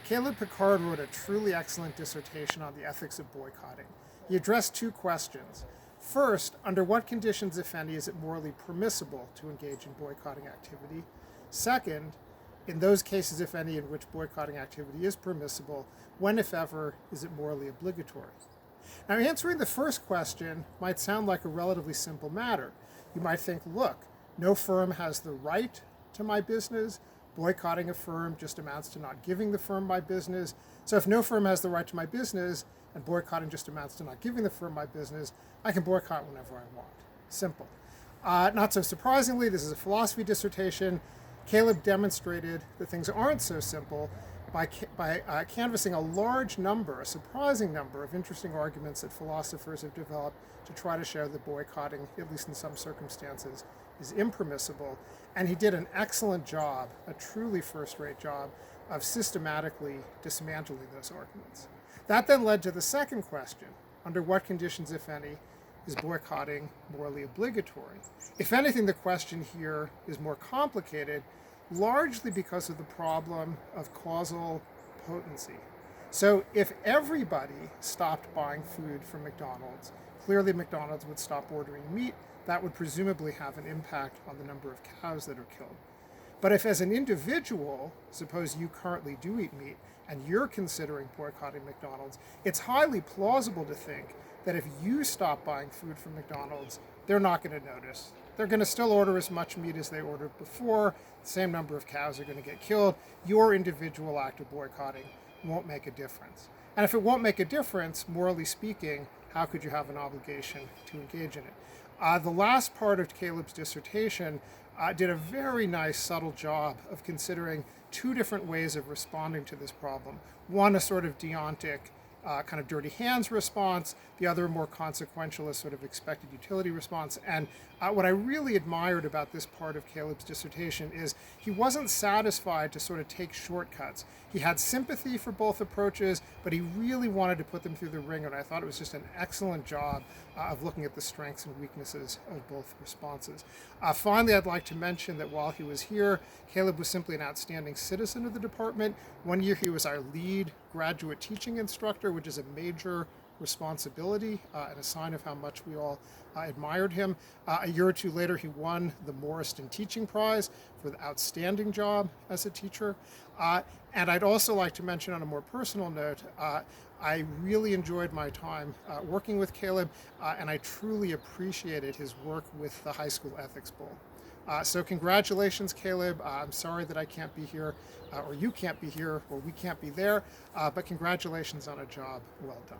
Caleb Pickard wrote a truly excellent dissertation on the ethics of boycotting. He addressed two questions. First, under what conditions, if any, is it morally permissible to engage in boycotting activity? Second, in those cases, if any, in which boycotting activity is permissible, when, if ever, is it morally obligatory? Now, answering the first question might sound like a relatively simple matter. You might think, look, no firm has the right to my business. Boycotting a firm just amounts to not giving the firm my business. So if no firm has the right to my business and boycotting just amounts to not giving the firm my business, I can boycott whenever I want. Simple. Not so surprisingly, this is a philosophy dissertation. Caleb demonstrated that things aren't so simple by canvassing a large number, a surprising number of interesting arguments that philosophers have developed to try to show that boycotting, at least in some circumstances, is impermissible. And he did an excellent job, a truly first-rate job, of systematically dismantling those arguments. That then led to the second question: under what conditions, if any, is boycotting morally obligatory? If anything, the question here is more complicated, largely because of the problem of causal potency. So if everybody stopped buying food from McDonald's, clearly McDonald's would stop ordering meat. That would presumably have an impact on the number of cows that are killed. But if as an individual, suppose you currently do eat meat and you're considering boycotting McDonald's, it's highly plausible to think that if you stop buying food from McDonald's, they're not going to notice. They're going to still order as much meat as they ordered before. The same number of cows are going to get killed. Your individual act of boycotting won't make a difference. And if it won't make a difference, morally speaking, how could you have an obligation to engage in it? The last part of Caleb's dissertation did a very nice, subtle job of considering two different ways of responding to this problem. One, a sort of deontic, kind of dirty hands response. The other, more consequential, a sort of expected utility response. And what I really admired about this part of Caleb's dissertation is he wasn't satisfied to sort of take shortcuts. He had sympathy for both approaches, but he really wanted to put them through the ringer. And I thought it was just an excellent job of looking at the strengths and weaknesses of both responses. Finally, I'd like to mention that while he was here, Caleb was simply an outstanding citizen of the department. One year he was our lead graduate teaching instructor, which is a major responsibility and a sign of how much we all admired him. A year or two later, he won the Morriston Teaching Prize for the outstanding job as a teacher. And I'd also like to mention on a more personal note, I really enjoyed my time working with Caleb, and I truly appreciated his work with the High School Ethics Bowl. So congratulations, Caleb. I'm sorry that I can't be here, or you can't be here, or we can't be there, but congratulations on a job well done.